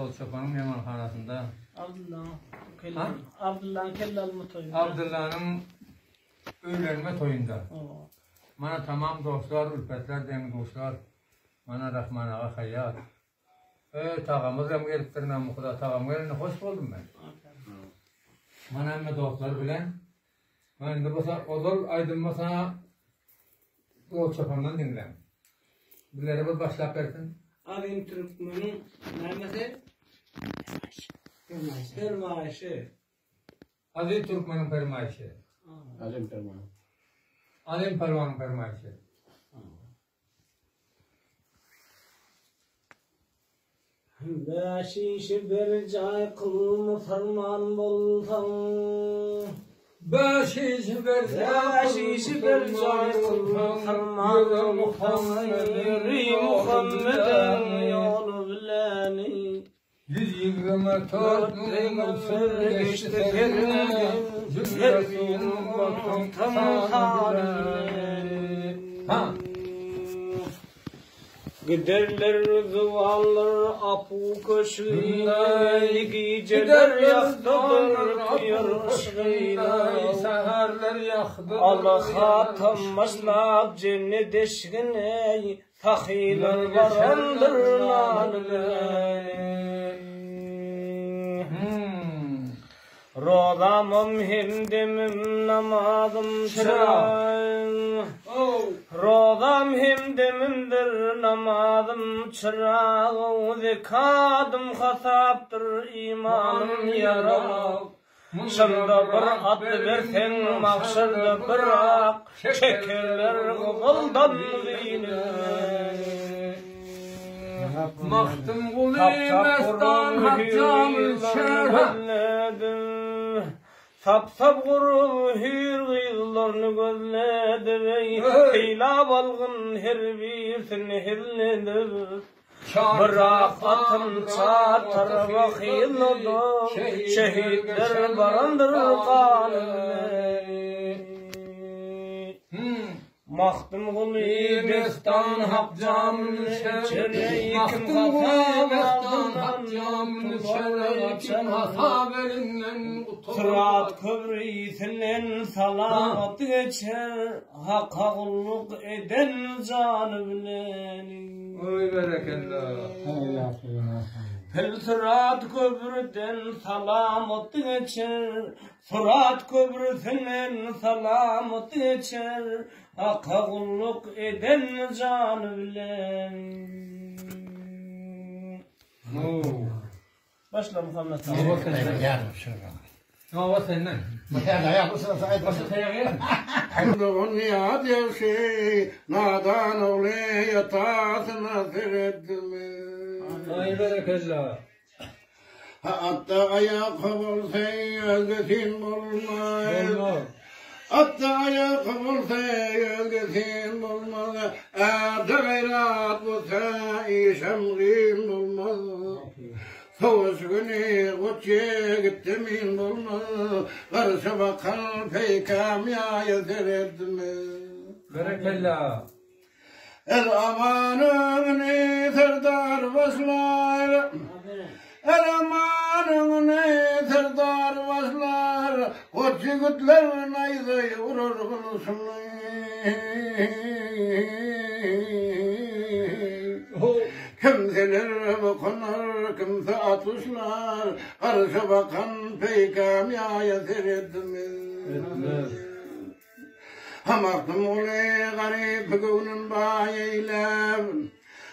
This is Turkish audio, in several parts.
Oğul Çoban'ın mehmanxanasında. Abdullah'ın kellalımı toyunda. Abdullah'ın öylenme toyunda. Mana tamam dostlar, ülfetler, demin dostlar. Mana Rahman Ağa Hayyat. Tağamız hem geliptir namukuda. Tağam gelene hoş buldum ben. Mana emme dostlar bilen. Ben de olur aydınmasa Oğul Çoban'dan dinlem. Billeri bir başlap versin. Arayın Türkmen'in nermesi? Permayışı. Aziz Türkmen'in permayışı. Alim Perman. Alim Perman'ın permayışı. Beşişi bir cay kılma ferman bolsan. Beşişi bir cay kılma ferman bolsan. Yürü Muhammed'in yolu bileni. 124 numaralı geçti ferine. Zülfiyatın bakın ha. Giderler duvarlar apu köşküyle, geceler yaktılar yarışkıyla. Seherler yaktılar Allah tanımışlar cennet eşkine, fakiler varandır nanile. Rodamım himdimim namazım çırağım. Rodam himdimimdir namazım çırağım. Zekadım hasaptır imanım yarağı. Şunda bir at versen mahşerde bırak. Çekerler kızıldan zine. Maktım kuli mestan haccamül şerha. Sap kuru hür kızlarını gözledi. Hila balgın her birisini hilledi. Bırak atım çatar vakillodu. Şehitler barandır kanı. Maktım kuli mestan haccamül şerha. Maktım kuli mestan haccamül şerha. Kim hasabelinden Sırat köprüsünden salavat geçer, hakka kulluk eden canı bileni. Oy berekallah. Sırat köprüden salavat geçer, Sırat köprüsünden salavat geçer, hakka kulluk eden canı bileni. Başla Muhammed Hava senden. Dünya devşi nadan oğle yatasına seyretme. Ay berekallah. Hatta ayak olsay özgesin olmaz. Hatta ayak olsay özgesin olmaz. Erde gayrat olsa işemgin olmaz. Soğuz günü uçuya gittimin bulmaz. Karşı bakan peykam yaya seyretme. Berekallah. El amanını serdar başlar. El amanını serdar başlar. Koç yigitler nayda vurur kılsınlar. Kimseler bakınar, kimse atışlar. Karşı bakan peykam yaya seyretme. Maktım ule garip gönün bayeylem.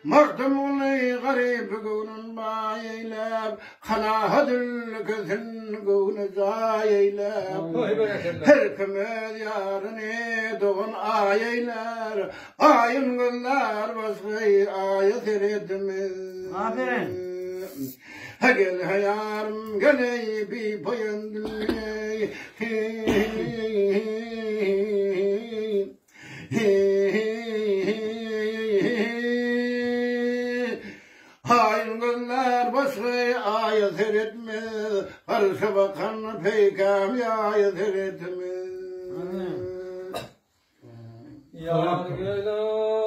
Maktım ule garip gönün bayeylem. Kanahadül gözün gönü zayeylem. Her kımız yarını doğun ayeyler. Ayın günler başkayı ayet seyretimiz. Gel hayarım geley bir payındüley. Hain günler başkayı ayet seyretmez. Karşı bakan peykam ayet seyretmez. Yar gelay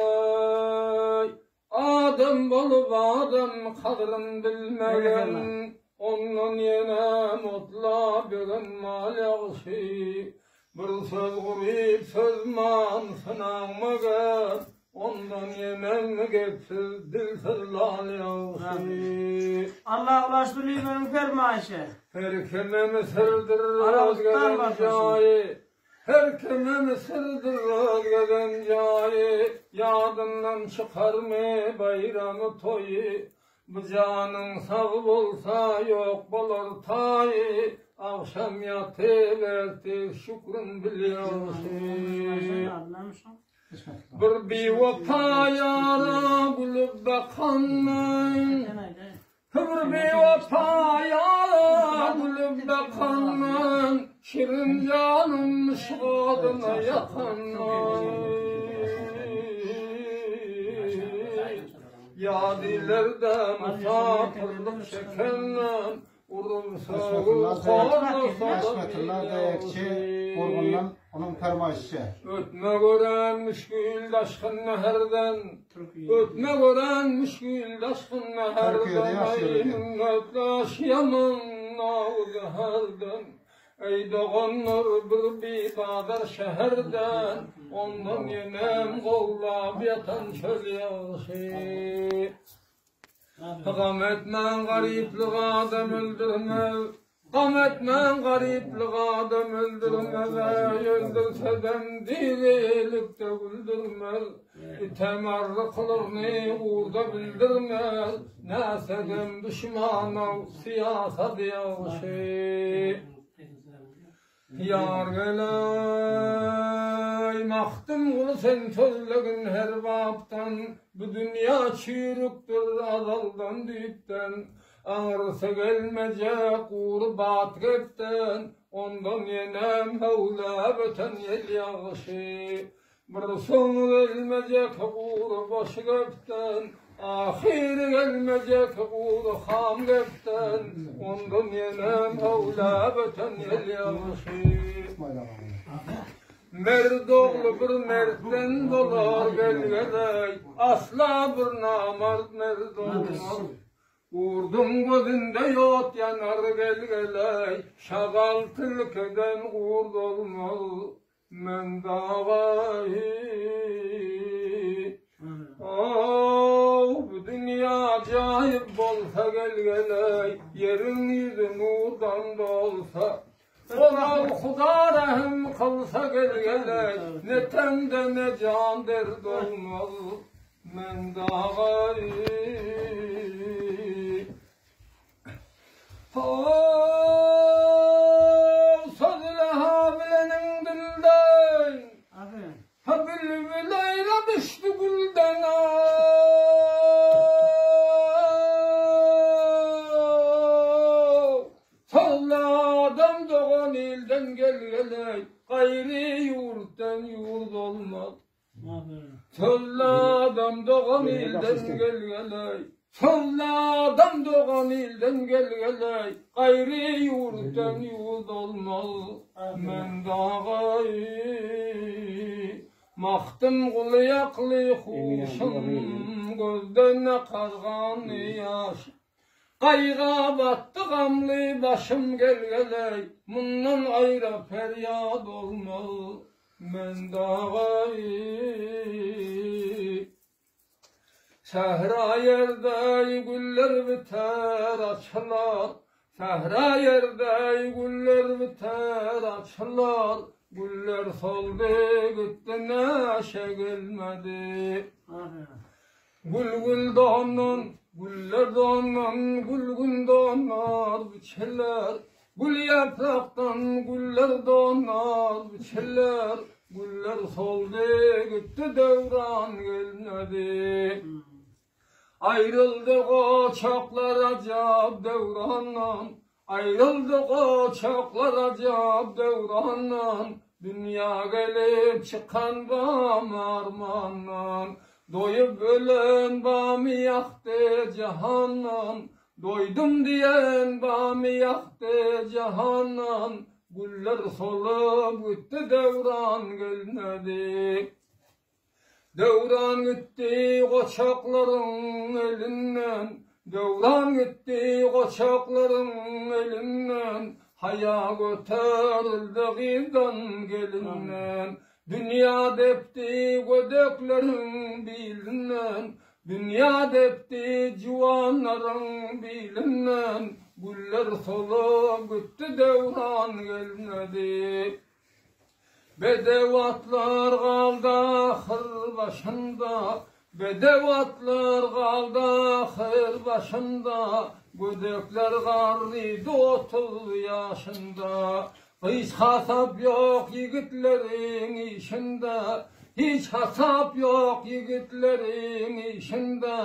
adam bolup adam kadrın bilmegen, ondan yine mutla bugün mal yağışı. Bir söz kuruyup söz manısını almagan, ondan yemen gepsiz dilsiz lal yağışı. Allah ulaştırıyor benim fermaişe. Her kime misirdir özgeden cayı, her kime misirdir özgeden cayı, yadından çıkar mı bayramı toyu, bu canın sağ olsa yok bulur tayı, akşam yatıverdi şükrün biliyorsun. Bir vefa yara bulup bakanman, bir vefa yara bulup bakanman, şirin canım şadına yakanman. Yadilerde musafirlik çekenler, Haşmetullah Dayakçı Orgun'dan onun fermaişçi. Ötme gören müşkül daşkın neherden, ötme gören müşkül daşkın neherden, ötlaş yaman nağızı herden. Ey doğanlar bir badar şehirden, ondan yenem qollab yatan çöl yağışı. Gam etmen gariplik adam öldürme, gam etmen gariplik adam öldürme, öldürseden dirilikte güldürme, temerriklerini uğurda bildirme, nesedem düşmana siyasat yağışı. Yar geley, maktım kulu sen sözlegin her baptan, bu dünya çürüktür azaldan düyüpten, ağrısı gelmeyecek urbat gepten, ondan yenem Mevla böten yel yağışı. Bir son gelmeyecek urbaş gepten, ahir gelmeyecek ham gepten, ondan yenem Mevla böten yel yağışı. Merd oğlu bir mertten dolar belgeley, asla bir namard merd olmaz. Uğurdum gözünde yot yanar belgeley, şagal tilkeden uğurd olmaz. Men dağayı, bu dünya acayip bolsa gelgeley, yerin yüzü nurdan dolsa. Ona Xuda rahim kılsa gelgeley, ne tende ne can derd olmaz. Men dağayı, sözle hamilenin dilden, bülbüleyre düştü gülden. Salladım doğan ilden gelgeley, gayri yurttan yurt olmaz. Salladım doğan ilden gelgeley, salladım doğan ilden gelgeley, gayri yurttan yurt olmaz. Men dağayı, maktım kulu yaklı huşum, gözden akazgan yaş. Qayğa battı gamlı başım gelgeley, bundan ayrı feryat olmaz. Men dağayı, sahra yerde güller biter açılar, sahra yerde güller biter açılar, güller soldu gitti neşe gelmedi. Gül gül donan, güller donan, gül gül donar biçeler, gül yapraktan güller donar biçeler, güller soldu gitti devran gelmedi. Ayrıldı koçaklar acab devrandan, ayrıldı koçaklar acab devrandan, dünya gelip çıkan bam armandan. Doyup ölen bami yaktı cehannan, doydum diyen bami yaktı cehannan, güller solup gitti devran gelmedi. Devran gitti koçakların elinden, devran gitti koçakların elinden, haya göterildi gizdan gelinden. Dünya depti gödeklerin bilinden, dünya depti civanların bilinden, güller solup gitti devran gelmedi. Bedevatlar kaldı ahır başında, bedevatlar kaldı ahır başında, gödekler garrıydı 30 yaşında. Hiç hasap yok yigitlerin işinde, hiç hasap yok yigitlerin işinde,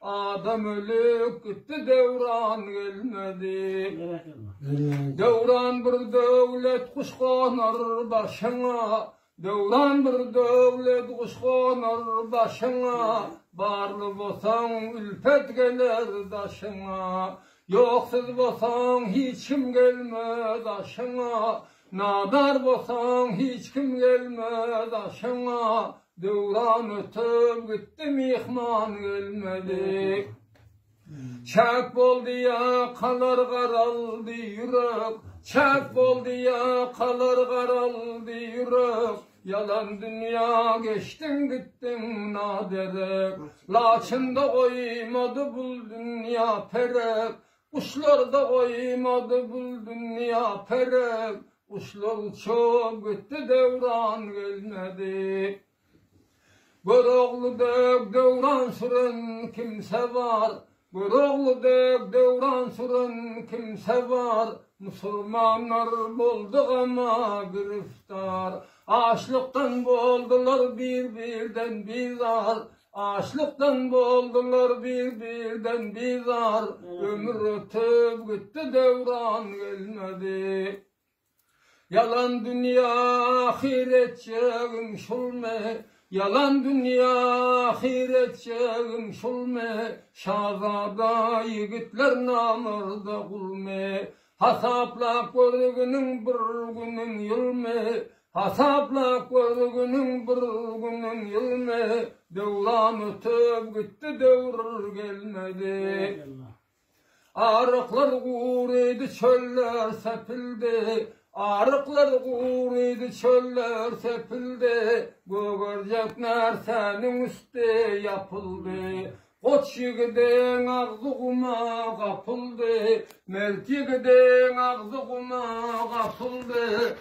adam ölüp gitti devran gelmedi. Devran bir devlet kuş konar başına, devran bir devlet kuş konar başına, barlı bolsan ülfet gelir daşına, yoksuz bolsan hiç kim gelmez aşına, nadar bolsan hiç kim gelmez aşına, devran ötüp gitti mihman gelmedi. Çak boldu ya kalar qaraldı yürek, çak boldu ya kalar qaraldı yürek, yalan dünya geçtin gittin naderek, laçında koymadı bul dünya perek, kuşlar da koymadı bul dünya perek, kuşlar uçup gitti devran gelmedi. Göroğlu dök devran sürün kimse var, göroğlu dök devran sürün kimse var, Müslümanlar bulduk ama giriftar, açlıktan boldular birbirden bizar, açlıktan boldular birbirden bizar, ömür ötüp gitti devran gelmedi. Yalan dünya ahiretçeğim şulme, yalan dünya ahiretçeğim şulme, şahzada yigitler namırda kulme, hasaplak görgünün bir günün yılme, hasaplak görgünün bir günün yılme, devran ötüp gitti devr gelmedi. Arıklar guriydi çöller sepildi, arıklar guriydi çöller sepildi, gögörcek nersenin üstü yapıldı. Koç yigidin ağzıma kapıldı, melk yigidin ağzıma kapıldı.